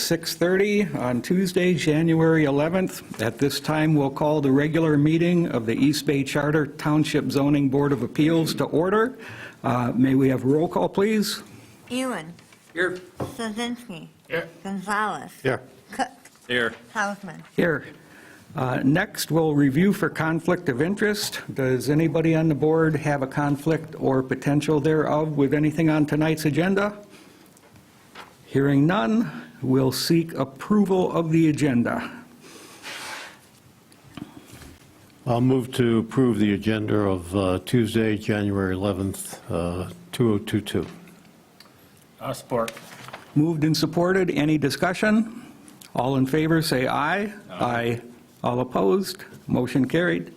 6:30 on Tuesday, January 11th. At this time, we'll call the regular meeting of the East Bay Charter Township Zoning Board of Appeals to order. May we have a roll call, please? Ewan. Here. Sozinski. Here. Gonzalez. Here. Cook. Here. Hausman. Here. Next, we'll review for conflict of interest. Does anybody on the board have a conflict or potential thereof with anything on tonight's agenda? Hearing none, we'll seek approval of the agenda. I'll move to approve the agenda of Tuesday, January 11th, 2022. Support. Moved and supported. Any discussion? All in favor, say aye. Aye. All opposed? Motion carried.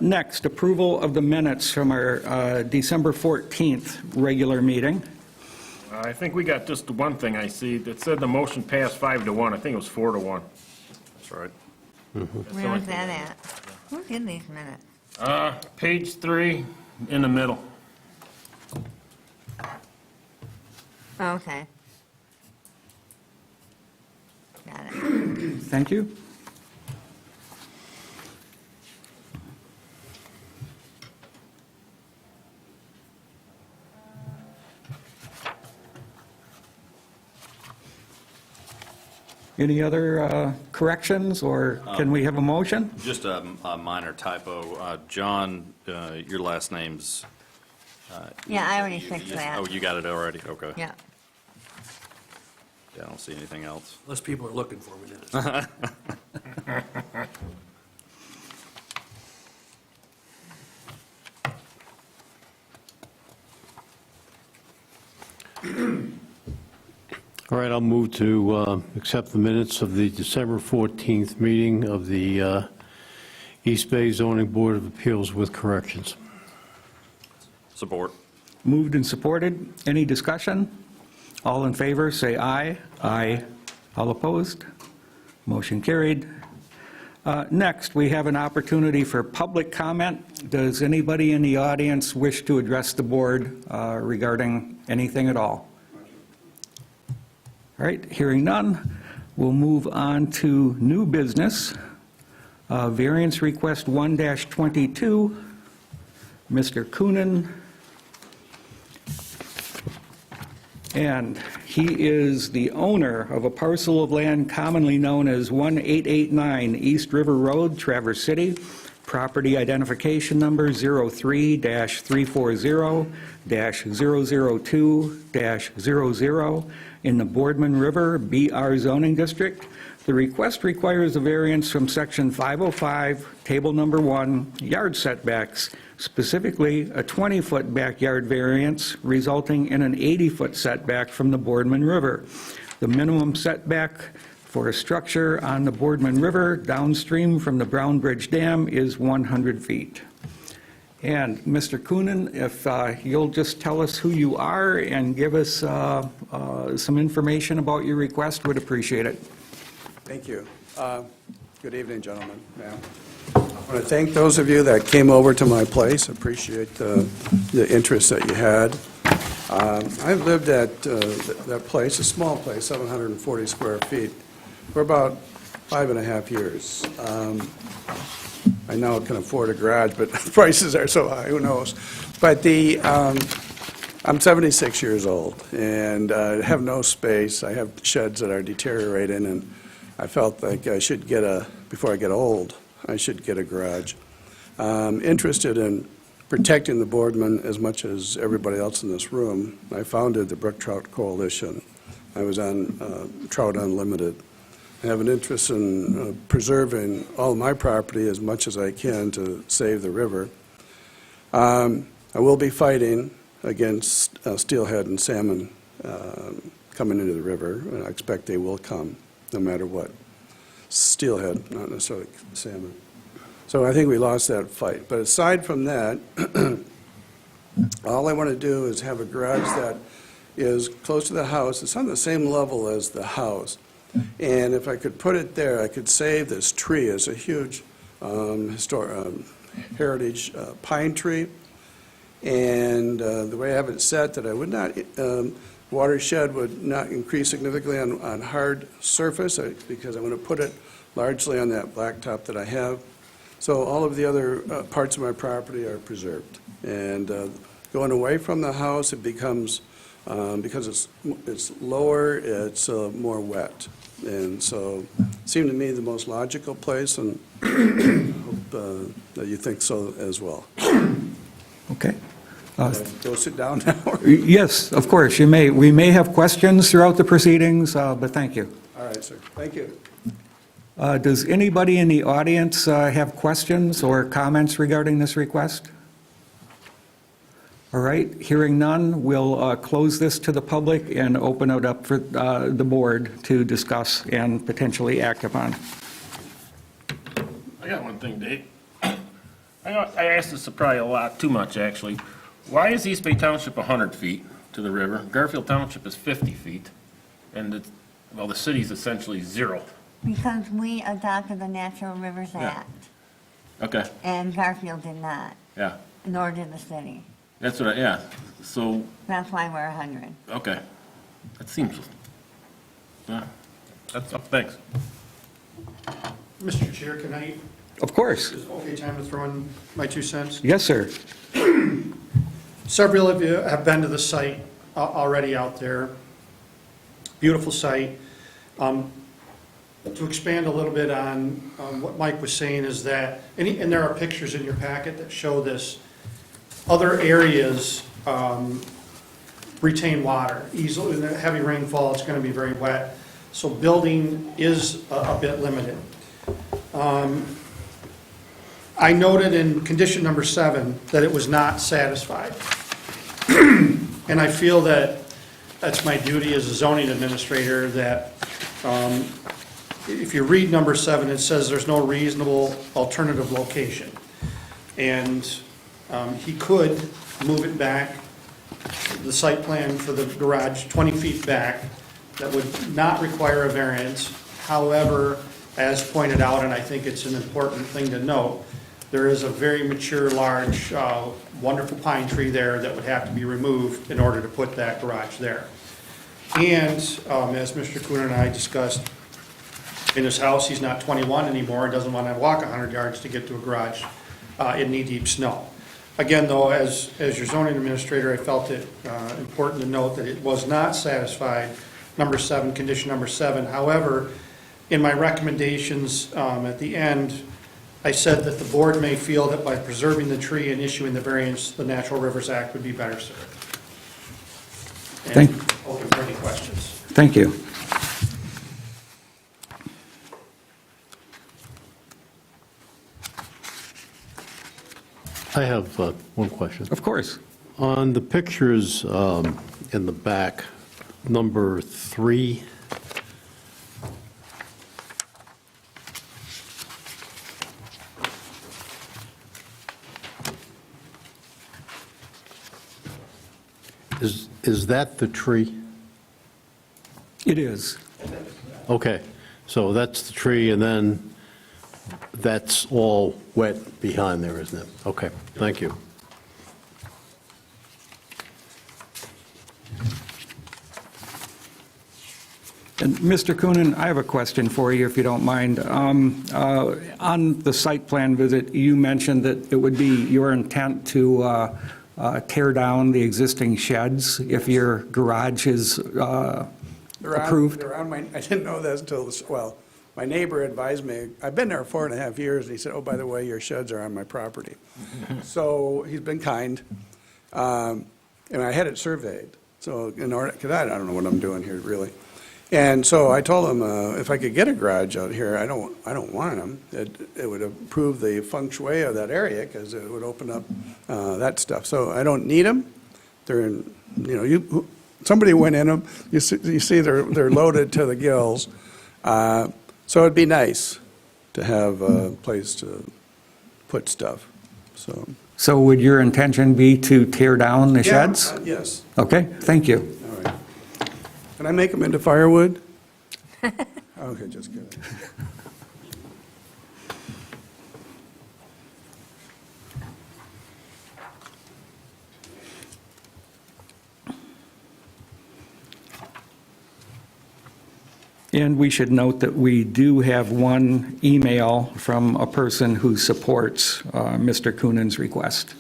Next, approval of the minutes from our December 14th regular meeting. I think we got just one thing I see that said the motion passed 5-1. I think it was 4-1. That's right. Where was that at? Who did these minutes? Page 3 in the middle. Okay. Got it. Thank you. Any other corrections, or can we have a motion? Just a minor typo. John, your last name's... Yeah, I already fixed that. Oh, you got it already? Okay. Yeah. Yeah, I don't see anything else. Unless people are looking for me, Dennis. All right, I'll move to accept the minutes of the December 14th meeting of the East Bay Zoning Board of Appeals with corrections. Support. Moved and supported. Any discussion? All in favor, say aye. Aye. All opposed? Motion carried. Next, we have an opportunity for public comment. Does anybody in the audience wish to address the board regarding anything at all? All right, hearing none, we'll move on to new business. Variance request 1-22, Mr. Coonan. And he is the owner of a parcel of land commonly known as 1889 East River Road, Traverse City. Property identification number 03-340-002-00 in the Boardman River BR zoning district. The request requires a variance from section 505, table number 1, yard setbacks, specifically a 20-foot backyard variance resulting in an 80-foot setback from the Boardman River. The minimum setback for a structure on the Boardman River downstream from the Brown Bridge Dam is 100 feet. And Mr. Coonan, if you'll just tell us who you are and give us some information about your request, would appreciate it. Thank you. Good evening, gentlemen. Ma'am. I want to thank those of you that came over to my place. Appreciate the interest that you had. I've lived at that place, a small place, 740 square feet, for about 5.5 years. I now can afford a garage, but prices are so high, who knows? But I'm 76 years old, and I have no space. I have sheds that are deteriorating, and I felt like I should get before I get old, I should get a garage. Interested in protecting the Boardman as much as everybody else in this room. I founded the Brook Trout Coalition. I was on Trout Unlimited. I have an interest in preserving all my property as much as I can to save the river. I will be fighting against steelhead and salmon coming into the river, and I expect they will come no matter what. Steelhead, not necessarily salmon. So I think we lost that fight. But aside from that, all I want to do is have a garage that is close to the house. It's on the same level as the house. And if I could put it there, I could save this tree. It's a huge heritage pine tree. And the way I have it set, that I would not watershed would not increase significantly on hard surface, because I'm going to put it largely on that blacktop that I have. So all of the other parts of my property are preserved. And going away from the house, it becomes, because it's lower, it's more wet. And so it seemed to me the most logical place, and hope that you think so as well. Okay. Go sit down now. Yes, of course, you may. We may have questions throughout the proceedings, but thank you. All right, sir. Thank you. Does anybody in the audience have questions or comments regarding this request? All right, hearing none, we'll close this to the public and open it up for the board to discuss and potentially act upon. I got one thing, Dave. I asked this probably a lot, too much, actually. Why is East Bay Township 100 feet to the river? Garfield Township is 50 feet, and the city's essentially 0. Because we adopted the Natural Rivers Yeah. Act, Okay, and Garfield did not, yeah, nor did the city. that's what yeah. So, That's why we're 100. okay, that seems, yeah, that's, thanks. Mr. Chair, can I, Of course. is it okay time to throw in my 2 cents? Yes, sir. Several of you have been to the site already out there. Beautiful site. To expand a little bit on what Mike was saying is that, and there are pictures in your packet that show this, other areas retain water easily. In a heavy rainfall, it's going to be very wet, so building is a bit limited. I noted in condition number 7 that it was not satisfied. And I feel that that's my duty as a zoning administrator, that if you read number 7, it says there's no reasonable alternative location. And he could move it back, the site plan for the garage 20 feet back, that would not require a variance. However, as pointed out, and I think it's an important thing to note, there is a very mature, large, wonderful pine tree there that would have to be removed in order to put that garage there. And as Mr. Kuhn and I discussed, in his house, he's not 21 anymore, doesn't want to walk 100 yards to get to a garage in knee-deep snow. Again, though, as your zoning administrator, I felt it important to note that it was not satisfied, number 7, condition number 7. However, in my recommendations at the end, I said that the board may feel that by preserving the tree and issuing the variance, the Natural Rivers Act would be better served. And open for any questions. Thank you. I have one question. Of course. On the pictures in the back, number 3, is that the tree? It is. Okay, so that's the tree, and then that's all wet behind there, isn't it? Okay, thank you. And Mr. Coonan, I have a question for you, if you don't mind. On the site plan visit, you mentioned that it would be your intent to tear down the existing sheds if your garage is approved? I didn't know that until, well, my neighbor advised me, I've been there 4.5 years, and he said, oh, by the way, your sheds are on my property. So he's been kind, and I had it surveyed, so in order, because I don't know what I'm doing here, really. And so I told him, if I could get a garage out here, I don't want them. It would improve the feng shui of that area, because it would open up that stuff. So I don't need them. They're in, somebody went in them, you see they're loaded to the gills. So it'd be nice to have a place to put stuff, so. So would your intention be to tear down the sheds? Yes, Okay, thank you. all right. Can I make them into firewood? Okay, just kidding. And we should note that we do have one email from a person who supports Mr. Coonan's request.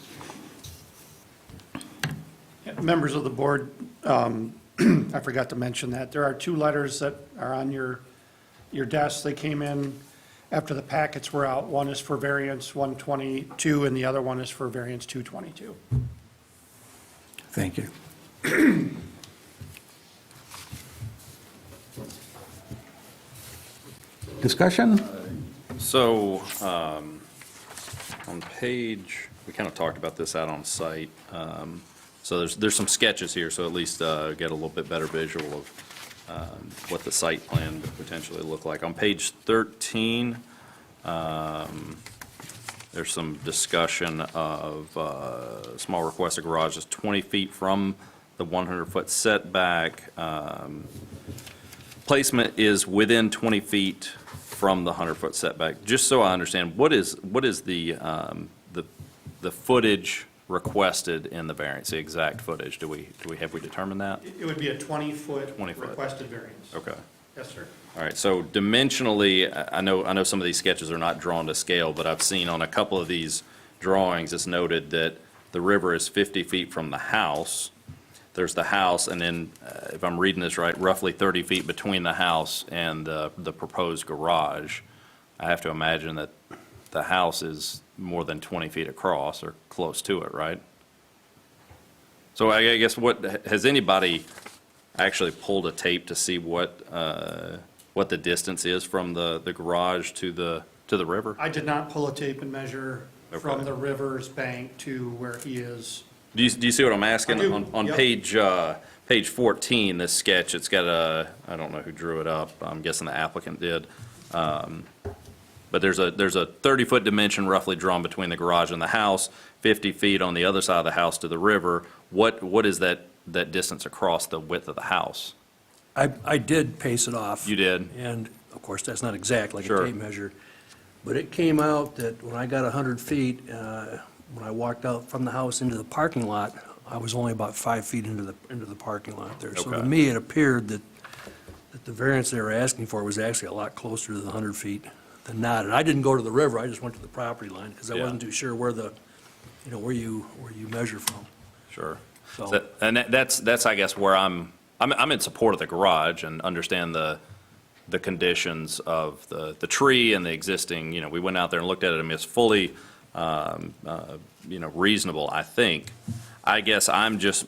Members of the board, I forgot to mention that. There are 2 letters that are on your desk. They came in after the packets were out. One is for variance 122, and the other one is for variance 222. Thank you. Discussion? So, on page, we kind of talked about this out on site. So there's some sketches here, so at least get a little bit better visual of what the site plan would potentially look like. On page 13, there's some discussion of small requested garages 20 feet from the 100-foot setback. Placement is within 20 feet from the 100-foot setback. Just so I understand, what is the footage requested in the variance, the exact footage? Have we determined that? It would be a 20-foot 20-foot. requested variance. Okay. Yes, sir. All right, so dimensionally, I know some of these sketches are not drawn to scale, but I've seen on a couple of these drawings, it's noted that the river is 50 feet from the house. There's the house, and then, if I'm reading this right, roughly 30 feet between the house and the proposed garage. I have to imagine that the house is more than 20 feet across, or close to it, right? So I guess has anybody actually pulled a tape to see what the distance is from the garage to the river? I did not pull a tape and measure from Okay. the river's bank to where he is. Do you see what I'm asking? I do, On yep. page 14, this sketch, it's got I don't know who drew it up, I'm guessing the applicant did. But there's a 30-foot dimension roughly drawn between the garage and the house, 50 feet on the other side of the house to the river. What is that distance across the width of the house? I did pace it off. You did? And, of course, that's not exact like Sure. a tape measure. But it came out that when I got 100 feet, when I walked out from the house into the parking lot, I was only about 5 feet into the parking lot there. So to Okay. me, it appeared that the variance they were asking for was actually a lot closer to the 100 feet than not. And I didn't go to the river, I just went to the property line, because I Yeah. wasn't too sure where where you measure from. Sure. So- And that's I guess where I'm in support of the garage and understand the conditions of the tree and the existing, we went out there and looked at it, I mean, it's fully, reasonable, I think. I guess I'm just,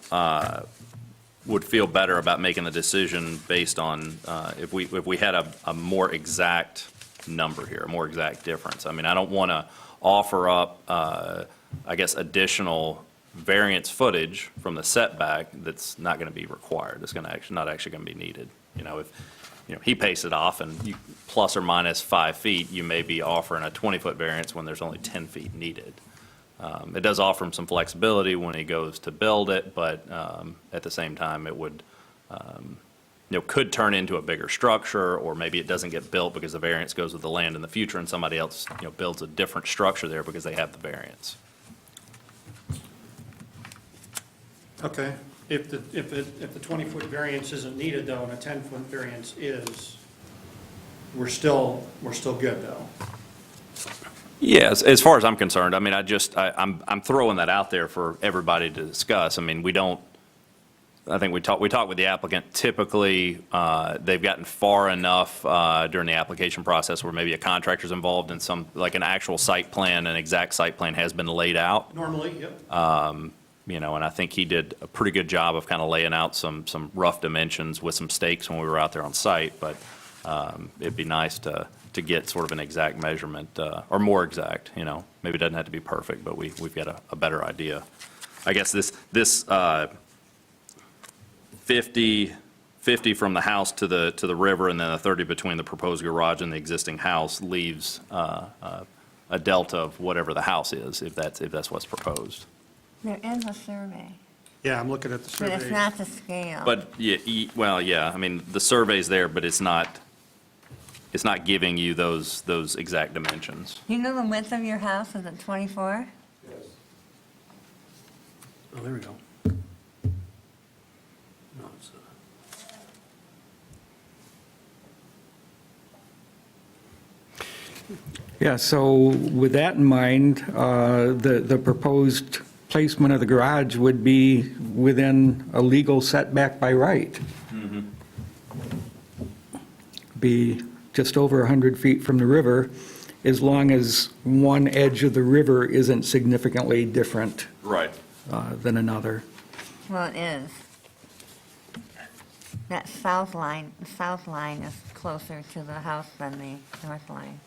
would feel better about making the decision based on, if we had a more exact number here, a more exact difference. I mean, I don't want to offer up, I guess, additional variance footage from the setback that's not going to be required. It's not actually going to be needed. If he paced it off and you plus or minus 5 feet, you may be offering a 20-foot variance when there's only 10 feet needed. It does offer him some flexibility when he goes to build it, but at the same time, it would, could turn into a bigger structure, or maybe it doesn't get built because the variance goes with the land in the future and somebody else, builds a different structure there because they have the variance. Okay. If the 20-foot variance isn't needed, though, and a 10-foot variance is, we're still good, though. Yeah, as far as I'm concerned, I mean, I'm throwing that out there for everybody to discuss. I mean, I think we talked with the applicant. Typically, they've gotten far enough during the application process where maybe a contractor's involved in some, like an actual site plan, an exact site plan has been laid out. Normally, yep. And I think he did a pretty good job of kind of laying out some rough dimensions with some stakes when we were out there on site, but it'd be nice to get sort of an exact measurement, or more exact, Maybe it doesn't have to be perfect, but we've got a better idea. I guess this 50 from the house to the river, and then a 30 between the proposed garage and the existing house leaves a delta of whatever the house is, if that's what's proposed. There is a survey, Yeah, I'm looking at the but it's survey. not to scale. But, yeah, I mean, the survey's there, but it's not giving you those exact dimensions. You know the width of your house, is it 24? Oh, there we go. No, it's, Yeah, so with that in mind, the proposed placement of the garage would be within a legal setback by right. Be just over 100 feet from the river, as long as one edge of the river isn't significantly different Right. than another. Well, it is. That south line is closer to the house than the north line.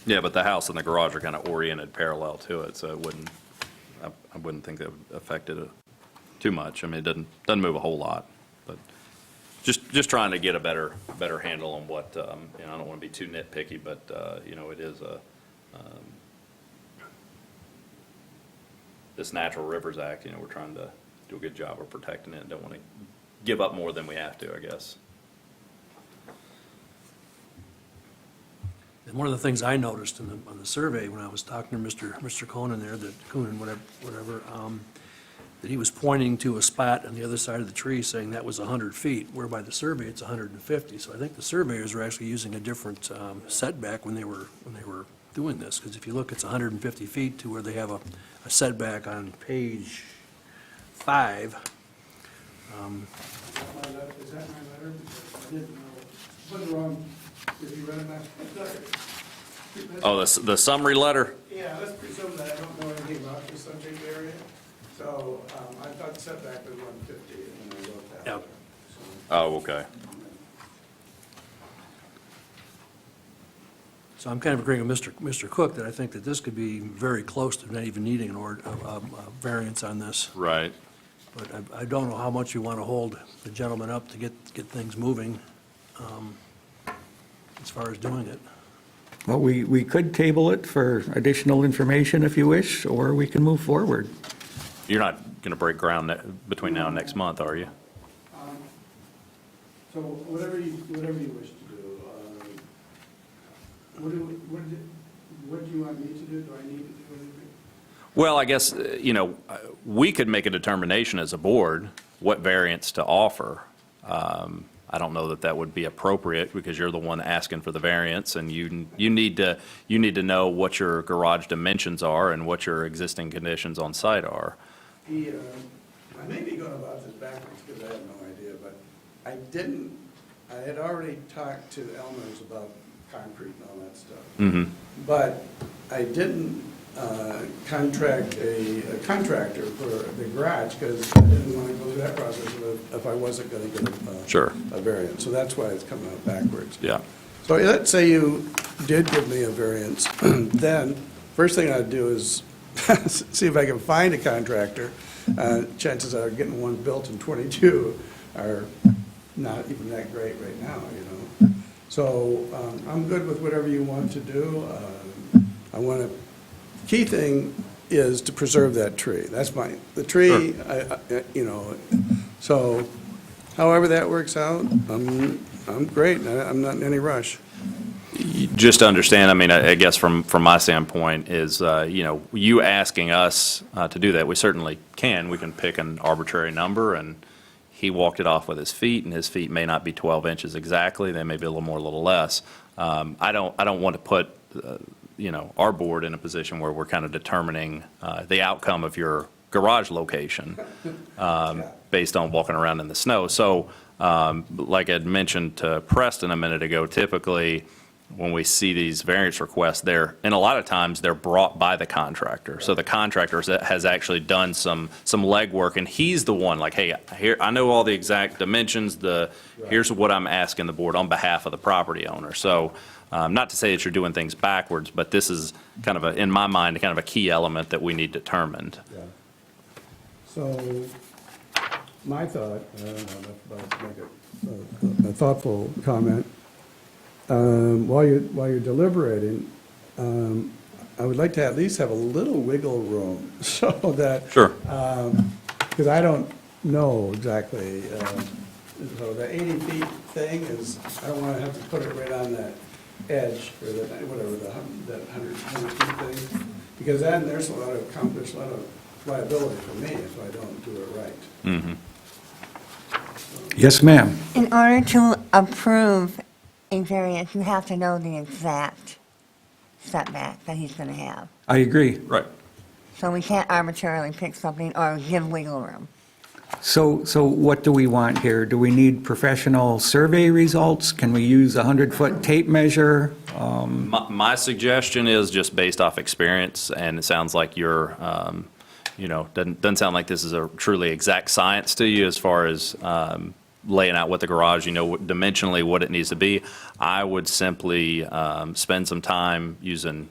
Yeah, but the house and the garage are kind of oriented parallel to it, so it wouldn't, I wouldn't think that would affect it too much. I mean, it doesn't move a whole lot, but just trying to get a better handle on what, you know, I don't want to be too nitpicky, but, you know, it is this Natural Rivers Act, you know, we're trying to do a good job of protecting it. Don't want to give up more than we have to, I guess. And one of the things I noticed on the survey when I was talking to Mr. Conan there, whatever, that he was pointing to a spot on the other side of the tree saying that was 100 feet, whereby the survey it's 150. So I think the surveyors were actually using a different setback when they were doing this, because if you look, it's 150 feet to where they have a setback on page 5. Is that my letter? Because I didn't know. Put it wrong. Did you read it last? Oh, the summary letter? Yeah, let's presume that I don't know anything about the subject area. So I thought setback was 150, and I wrote that. Yeah. So- Oh, okay. So I'm kind of agreeing with Mr. Cook that I think that this could be very close to not even needing a variance on this. Right. But I don't know how much you want to hold the gentleman up to get things moving as far as doing it. Well, we could table it for additional information if you wish, or we can move forward. You're not going to break ground between now and next month, are you? So whatever you wish to do. What do you want me to do? Do I need to do anything? Well, I guess, you know, we could make a determination as a board what variance to offer. I don't know that would be appropriate because you're the one asking for the variance, and you need to know what your garage dimensions are and what your existing conditions on site are. I may be going about this backwards because I have no idea, but I had already talked to Elmer's about concrete and all that stuff. Mm-hmm. But I didn't contract a contractor for the garage because I didn't want to go through that process if I wasn't going to get Sure. a variance. So that's why it's coming out backwards. Yeah. So let's say you did give me a variance, then first thing I'd do is see if I can find a contractor. Chances are getting one built in '22 are not even that great right now, you know. So I'm good with whatever you want to do. Key thing is to preserve that tree. That's the tree, you know, so however that works out, I'm great. I'm not in any rush. Just to understand, I mean, I guess from my standpoint is, you know, you asking us to do that, we certainly can. We can pick an arbitrary number, and he walked it off with his feet, and his feet may not be 12 inches exactly. They may be a little more, a little less. I don't want to put, you know, our board in a position where we're kind of determining the outcome of your garage location based on walking around in the snow. So, like I'd mentioned to Preston a minute ago, typically when we see these variance requests, and a lot of times they're brought by the contractor. So the contractor has actually done some legwork, and he's the one like, hey, here, I know all the exact dimensions, here's what I'm asking the board on behalf of the property owner. So not to say that you're doing things backwards, but this is kind of in my mind, kind of a key element that we need determined. Yeah. So my thought, I don't know, let's make a thoughtful comment. While you're deliberating, I would like to at least have a little wiggle room so that. Sure. Because I don't know exactly, so the 80 feet thing is, I don't want to have to put it right on that edge, or that 100 feet thing, because then there's a lot of liability for me if I don't do it right. Mm-hmm. Yes, ma'am. In order to approve a variance, you have to know the exact setback that he's going to have. I agree. Right. So we can't arbitrarily pick something or give wiggle room. So what do we want here? Do we need professional survey results? Can we use a 100-foot tape measure? My suggestion is just based off experience, and it sounds like you're, doesn't sound like this is a truly exact science to you as far as laying out what the garage, dimensionally what it needs to be. I would simply spend some time using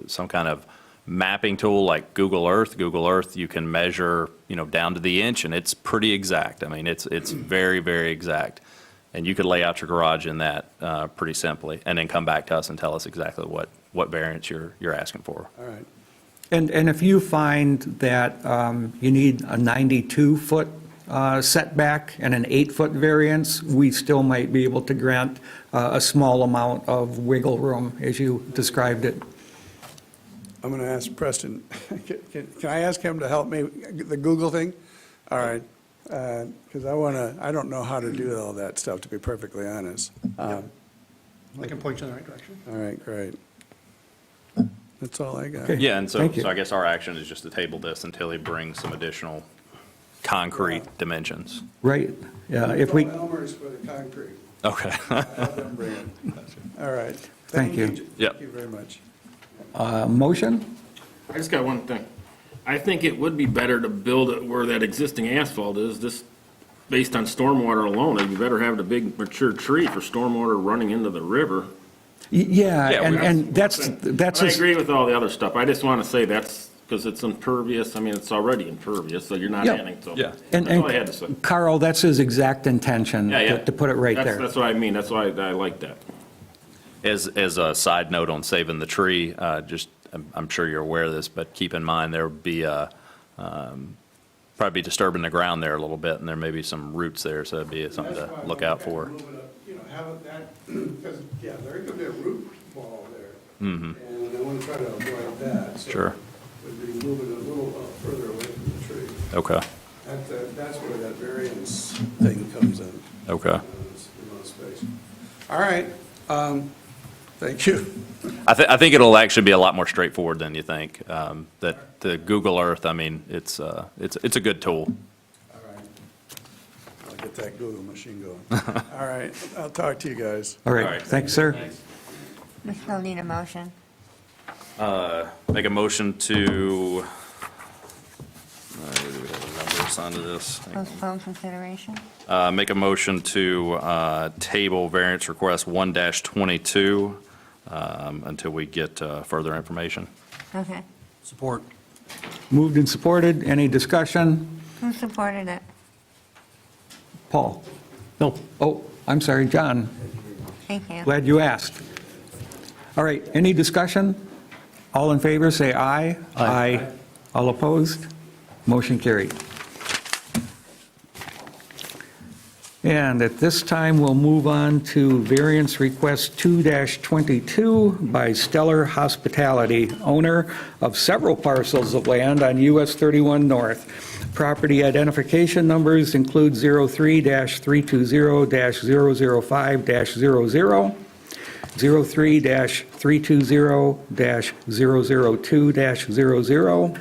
some kind of mapping tool like Google Earth. Google Earth, you can measure, down to the inch, and it's pretty exact. I mean, it's very, very exact. And you could lay out your garage in that pretty simply, and then come back to us and tell us exactly what variance you're asking for. All right. And if you find that you need a 92-foot setback and an 8-foot variance, we still might be able to grant a small amount of wiggle room, as you described it. I'm going to ask Preston, can I ask him to help me, the Google thing? All right, because I don't know how to do all that stuff, to be perfectly honest. I can point you in the right direction. All right, great. That's all I got. Okay. Yeah, and so Thank you. I guess our action is just to table this until he brings some additional concrete dimensions. Right, yeah, if we, Elmer's for the concrete. Okay. Have them bring it. All right. Thank you. Yep. Thank you very much. motion? I just got one thing. I think it would be better to build it where that existing asphalt is, just based on stormwater alone. It'd be better having a big mature tree for stormwater running into the river. Yeah, Yeah, and that's, But I agree with all the other stuff. I just want to say that's, because it's impervious, I mean, it's already impervious, so you're not Yeah. adding, so. Yeah. That's all I had to say. Carl, that's his exact intention, Yeah, yeah. to put it right That's- there. That's what I mean, that's why I like that. As a side note on saving the tree, I'm sure you're aware of this, but keep in mind, there would be probably be disturbing the ground there a little bit, and there may be some roots there, so it'd be something to look out for. Move it up, have it that, because, yeah, there could be a root ball there. And I want to try to avoid that. So Sure. would be moving it a little further away from the tree. Okay, That's where that variance thing comes in. okay. It's the most space. All right, thank you. I think it'll actually be a lot more straightforward than you think. That the Google Earth, I mean, it's a good tool. All right. I'll get that Google machine going. All right, I'll talk to you guys. All All right, right. thanks, sir. We still need a motion. Make a motion to, do we have a number assigned to this? Postpone consideration. Make a motion to table variance request 1-22 until we get further information. Okay. Support. Moved and supported, any discussion? Who supported it? Paul? No, Oh, I'm sorry, John. Thank you. Glad you asked. All right, any discussion? All in favor, say aye. Aye. All opposed? Motion carried. And at this time, we'll move on to variance request 2-22 by Stellar Hospitality, owner of several parcels of land on US 31 North. Property identification numbers include 03-320-005-00, 03-320-002-00,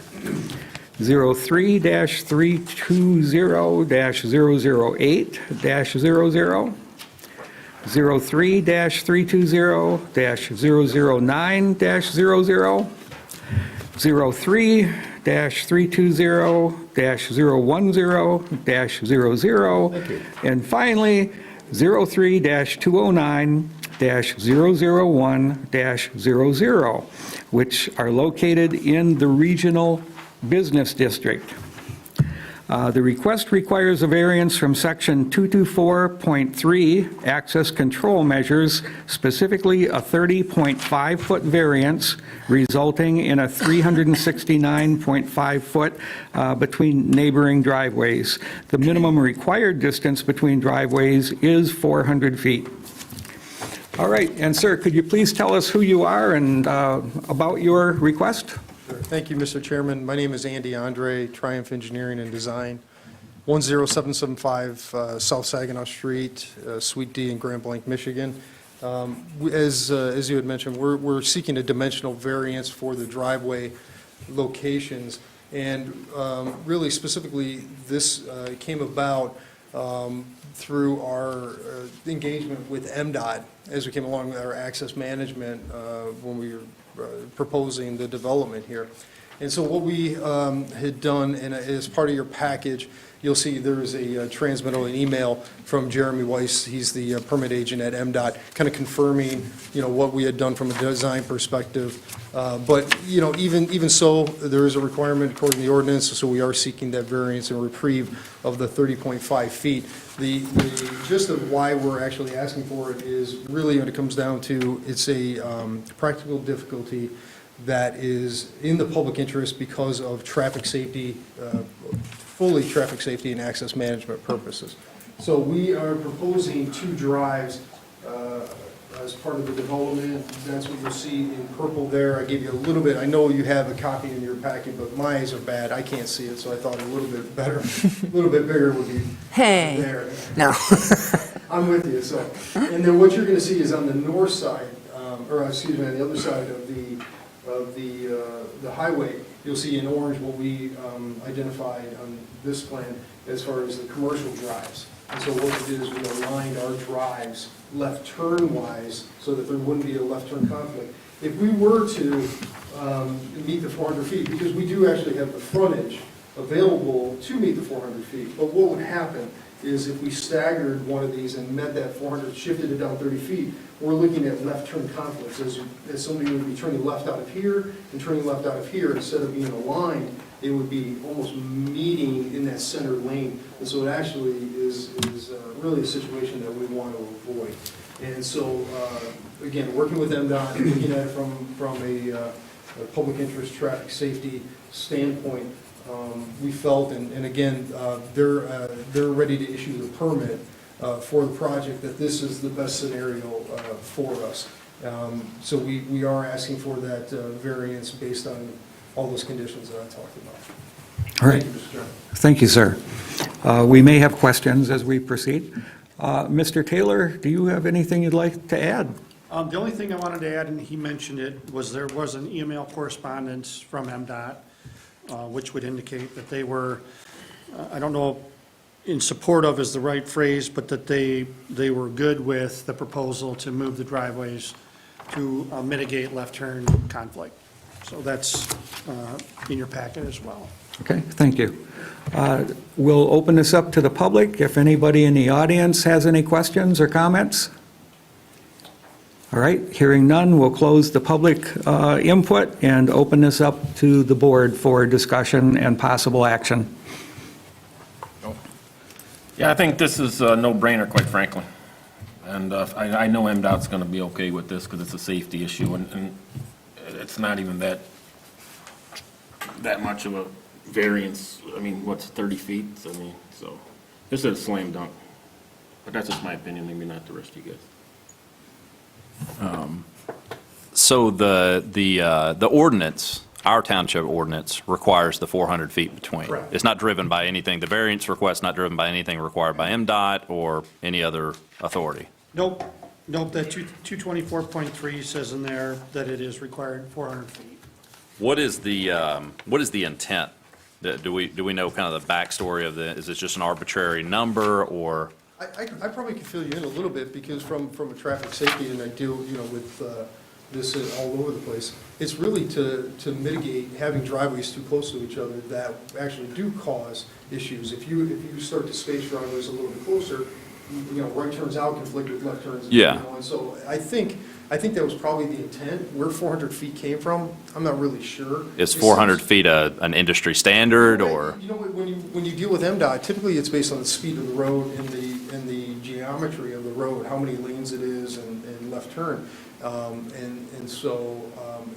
03-320-008-00, 03-320-009-00, 03-320-010-00, and finally, 03-209-001-00, which are located in the Regional Business District. The request requires a variance from Section 224.3, access control measures, specifically a 30.5-foot variance, resulting in a 369.5-foot between neighboring driveways. The minimum required distance between driveways is 400 feet. All right, and sir, could you please tell us who you are and about your request? Thank you, Mr. Chairman. My name is Andy Andre, Triumph Engineering and Design. 10775 South Saginaw Street, Suite D in Grand Blanc, Michigan. As you had mentioned, we're seeking a dimensional variance for the driveway locations. And really specifically, this came about through our engagement with MDOT as we came along with our access management when we were proposing the development here. And so what we had done, and as part of your package, you'll see there is a transmittal, an email from Jeremy Weiss. He's the permit agent at MDOT, kind of confirming, what we had done from a design perspective. But, even so, there is a requirement according to the ordinance, so we are seeking that variance and reprieve of the 30.5 feet. The gist of why we're actually asking for it is really when it comes down to, it's a practical difficulty that is in the public interest because of traffic safety, fully traffic safety and access management purposes. So we are proposing 2 drives as part of the development. That's what you'll see in purple there. I gave you a little bit, I know you have a copy in your packet, but my eyes are bad. I can't see it, so I thought a little bit better, a little bit bigger would be Hey. there. No. I'm with you, so. And then what you're going to see is on the north side, or excuse me, on the other side of the highway, you'll see in orange what we identified on this plan as far as the commercial drives. And so what we did is we aligned our drives left turn-wise so that there wouldn't be a left turn conflict. If we were to meet the 400 feet, because we do actually have the frontage available to meet the 400 feet, but what would happen is if we staggered one of these and met that 400, shifted it down 30 feet, we're looking at left turn conflicts, as somebody would be turning left out of here and turning left out of here. Instead of being aligned, it would be almost meeting in that center lane. And so it actually is really a situation that we want to avoid. And so, again, working with MDOT, looking at it from a public interest traffic safety standpoint, we felt, and again, they're ready to issue the permit for the project, that this is the best scenario for us. So we are asking for that variance based on all those conditions that I talked about. All right. Thank you, Mr. Chairman. Thank you, sir. We may have questions as we proceed. Mr. Taylor, do you have anything you'd like to add? The only thing I wanted to add, and he mentioned it, was there was an email correspondence from MDOT, which would indicate that they were, I don't know, in support of is the right phrase, but that they were good with the proposal to move the driveways to mitigate left turn conflict. So that's in your packet as well. Okay, thank you. We'll open this up to the public. If anybody in the audience has any questions or comments? All right, hearing none, we'll close the public input and open this up to the board for discussion and possible action. Yeah, I think this is a no-brainer, quite frankly. And I know MDOT's going to be okay with this because it's a safety issue, and it's not even that much of a variance. I mean, what's 30 feet? I mean, so this is a slam dunk. But that's just my opinion, maybe not the rest of you guys. So the ordinance, our township ordinance, requires the 400 feet between. Correct. It's not driven by anything, the variance request not driven by anything required by MDOT or any other authority. Nope, that 224.3 says in there that it is required 400 feet. What is the intent? Do we know kind of the backstory of is this just an arbitrary number, or? I probably could fill you in a little bit, because from a traffic safety, and I deal, with this all over the place, it's really to mitigate having driveways too close to each other that actually do cause issues. If you start to space driveways a little bit closer, right turns out conflict with left turns. Yeah. And so I think that was probably the intent. Where 400 feet came from, I'm not really sure. Is 400 feet an industry standard, or? When you deal with MDOT, typically it's based on the speed of the road and the geometry of the road, how many lanes it is and left turn. And so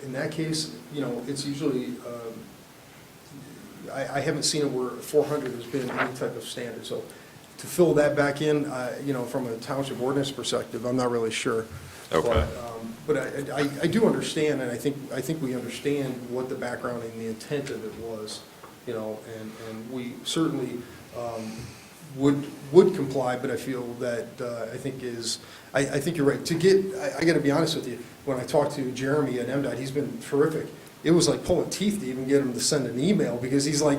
in that case, it's usually, I haven't seen it where 400 has been any type of standard. So to fill that back in, from a township ordinance perspective, I'm not really sure. Okay. But I do understand, and I think we understand what the background and the intent of it was. and we certainly would comply, but I feel that, I think you're right. I got to be honest with you, when I talked to Jeremy at MDOT, he's been terrific. It was like pulling teeth to even get him to send an email, because he's like,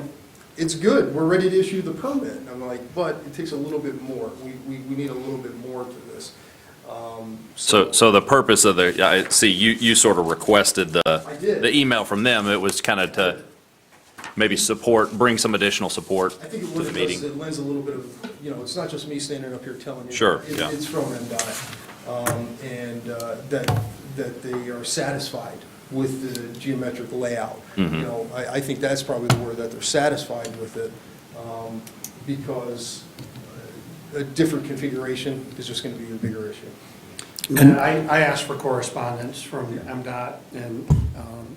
it's good, we're ready to issue the permit. And I'm like, but it takes a little bit more. We need a little bit more to this. So the purpose of I see, you sort of requested I did. the email from them. It was kind of to maybe bring some additional support I think to what the it meeting. does, it lends a little bit of, it's not just me standing up here telling you. Sure, yeah. It's from MDOT, and that they are satisfied with the geometric layout. Mm-hmm. I think that's probably the word, that they're satisfied with it, because a different configuration is just going to be a bigger issue. And I asked for correspondence from MDOT, and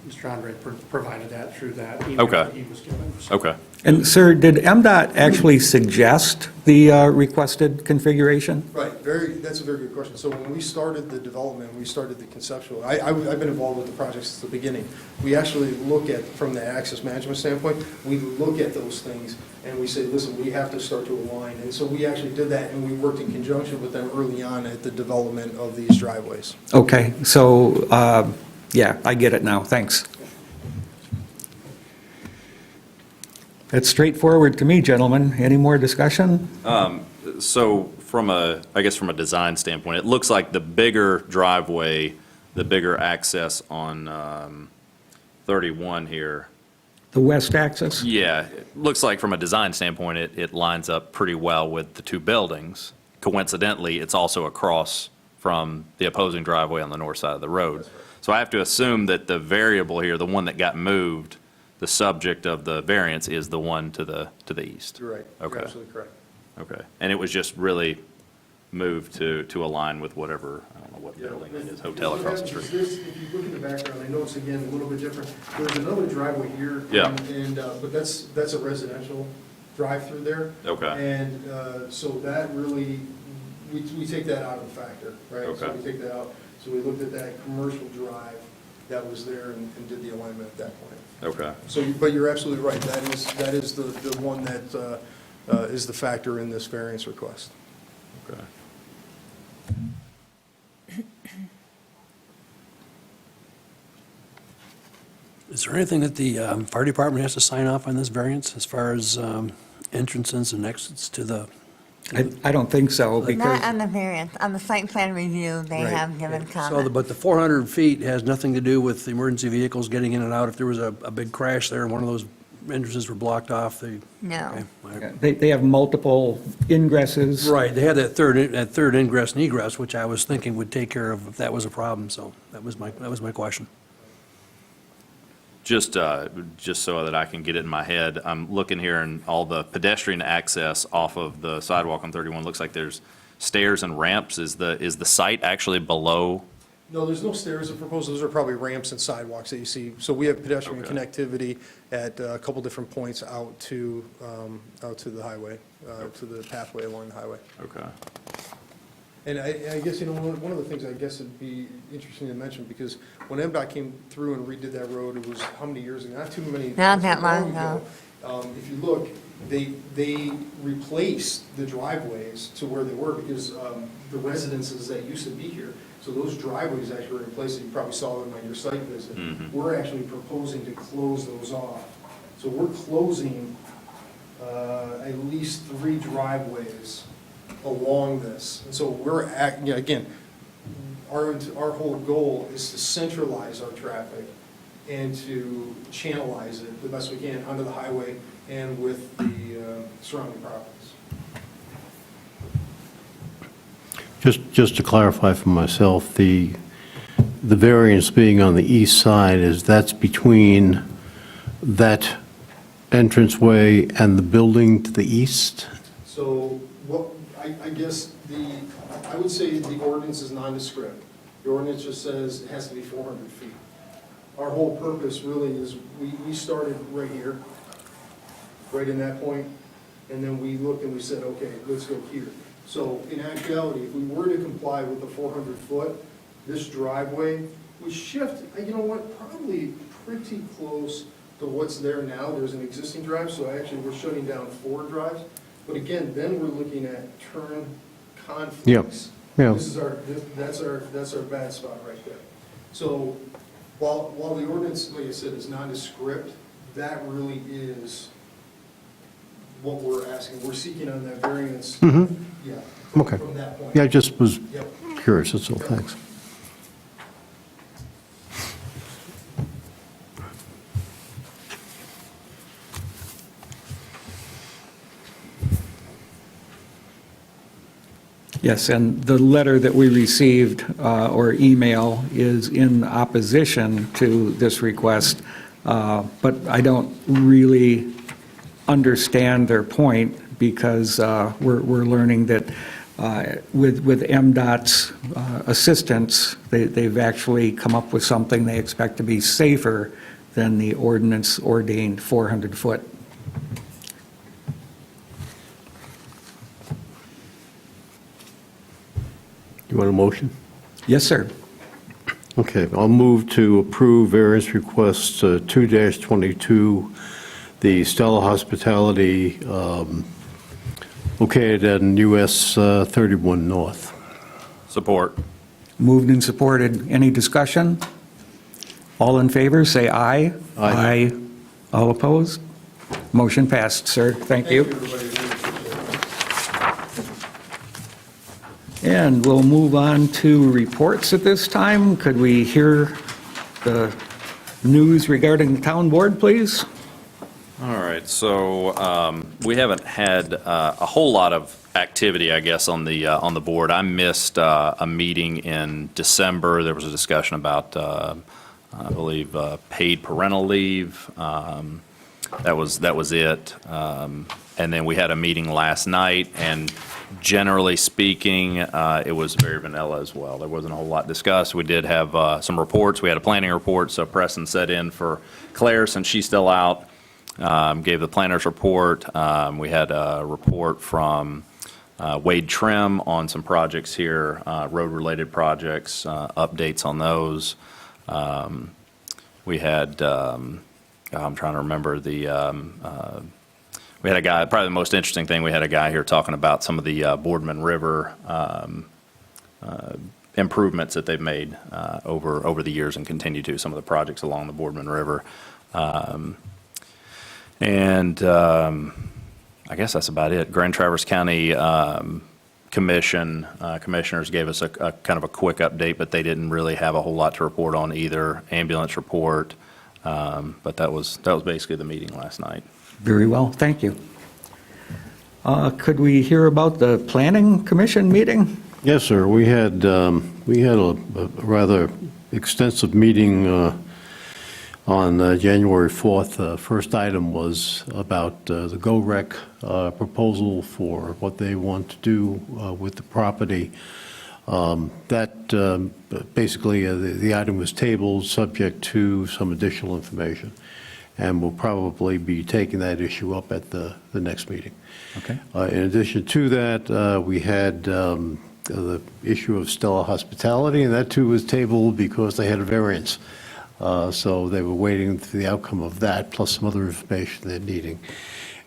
Mr. Andre provided that through that email Okay. that he was given. So- Okay. And sir, did MDOT actually suggest the requested configuration? Right, that's a very good question. So when we started the development, we started the conceptual, I've been involved with the project since the beginning. We actually look at, from the access management standpoint, we look at those things and we say, listen, we have to start to align. And so we actually did that, and we worked in conjunction with them early on at the development of these driveways. Okay, so, yeah, I get it now, thanks. That's straightforward to me, gentlemen. Any more discussion? So I guess from a design standpoint, it looks like the bigger driveway, the bigger access on 31 here. The west axis? Yeah, it looks like from a design standpoint, it lines up pretty well with the two buildings. Coincidentally, it's also across from the opposing driveway on the north side of the road. So I have to assume that the variable here, the one that got moved, the subject of the variance is the one to the east. You're right. You're Okay. absolutely correct. Okay. And it was just really moved to align with whatever, I don't know what building it is, hotel across the street. If you look in the background, I know it's again a little bit different. There's another driveway here. Yeah. But that's a residential drive-through there. Okay. And so that really, we take that out of the factor, right? So Okay. we take that out. So we looked at that commercial drive that was there and did the alignment at that point. Okay. So, but you're absolutely right. That is the one that is the factor in this variance request. Okay. Is there anything that the fire department has to sign off on this variance as far as entrances and exits to the? I don't think so, because, Not on the variance, on the site plan review, they Right. have given So, comment. but the 400 feet has nothing to do with emergency vehicles getting in and out? If there was a big crash there and one of those entrances were blocked off, they? No. Okay, all right. they have multiple ingresses. Right, they had that third ingress and egress, which I was thinking would take care of if that was a problem, so that was my question. Just so that I can get it in my head, I'm looking here and all the pedestrian access off of the sidewalk on 31, looks like there's stairs and ramps. Is the site actually below? No, there's no stairs proposed. Those are probably ramps and sidewalks that you see. So we have pedestrian Okay. connectivity at a couple different points out to the highway, to the pathway along the highway. Okay. And I guess, one of the things I guess it'd be interesting to mention, because when MDOT came through and redid that road, it was how many years ago? Not too many. Not that long ago. If you look, they replaced the driveways to where they were, because the residences that used to be here, so those driveways actually were replaced. You probably saw them on your site visit. We're actually proposing to close those off. So we're closing at least 3 driveways along this. And so again, our whole goal is to centralize our traffic and to channelize it the best we can onto the highway and with the surrounding properties. Just to clarify for myself, the variance being on the east side that's between that entranceway and the building to the east? So I guess I would say the ordinance is nondescript. The ordinance just says it has to be 400 feet. Our whole purpose really is, we started right here, right in that point, and then we looked and we said, okay, let's go here. So in actuality, if we were to comply with the 400 foot, this driveway, we shift, you know what, probably pretty close to what's there now. There's an existing drive, so actually we're shutting down 4 drives. But again, then we're looking at turn conflicts. Yeah. This is that's our bad spot right there. So while the ordinance, like I said, is nondescript, that really is what we're asking. We're seeking on that variance. Yeah. Okay. From that point. Yeah, I just was Yep. curious, that's all, thanks. Yes, and the letter that we received, or email, is in opposition to this request, but I don't really understand their point, because we're learning that with MDOT's assistance, they've actually come up with something they expect to be safer than the ordinance ordained 400-foot. You want a motion? Yes, sir. Okay, I'll move to approve variance request 2-22, the Stella Hospitality located in US 31 North. Support. Moved and supported. Any discussion? All in favor, say aye. Aye. All opposed? Motion passed, sir. Thank you. Everybody. And we'll move on to reports at this time. Could we hear the news regarding the town board, please? All right, so we haven't had a whole lot of activity, I guess, on the board. I missed a meeting in December. There was a discussion about, I believe, paid parental leave. That was it. And then we had a meeting last night, and generally speaking, it was very vanilla as well. There wasn't a whole lot discussed. We did have some reports. We had a planning report, so Preston set in for Claire since she's still out. Gave the planner's report. We had a report from Wade Trim on some projects here, road-related projects, updates on those. We had, I'm trying to remember we had a guy, probably the most interesting thing, we had a guy here talking about some of the Boardman River improvements that they've made over the years and continue to, some of the projects along the Boardman River. And I guess that's about it. Grand Traverse County commissioners gave us a kind of a quick update, but they didn't really have a whole lot to report on either. Ambulance report, but that was basically the meeting last night. Very well, thank you. Could we hear about the planning commission meeting? Yes, sir. We had a rather extensive meeting on January 4th. First item was about the GO-REC proposal for what they want to do with the property. That basically, the item was tabled, subject to some additional information, and we'll probably be taking that issue up at the next meeting. Okay. In addition to that, we had the issue of Stella Hospitality, and that too was tabled because they had a variance. So they were waiting for the outcome of that, plus some other information they're needing.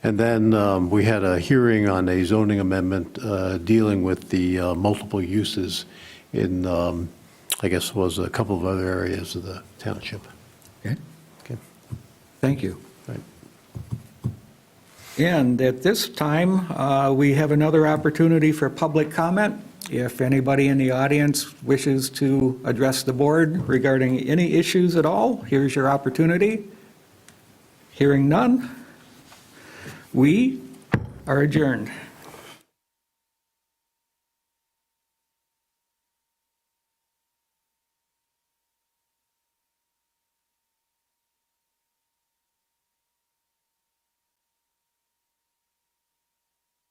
And then we had a hearing on a zoning amendment dealing with the multiple uses in, I guess, was a couple of other areas of the township. Okay, Okay. thank you. Right. And at this time, we have another opportunity for public comment. If anybody in the audience wishes to address the board regarding any issues at all, here's your opportunity. Hearing none, we are adjourned.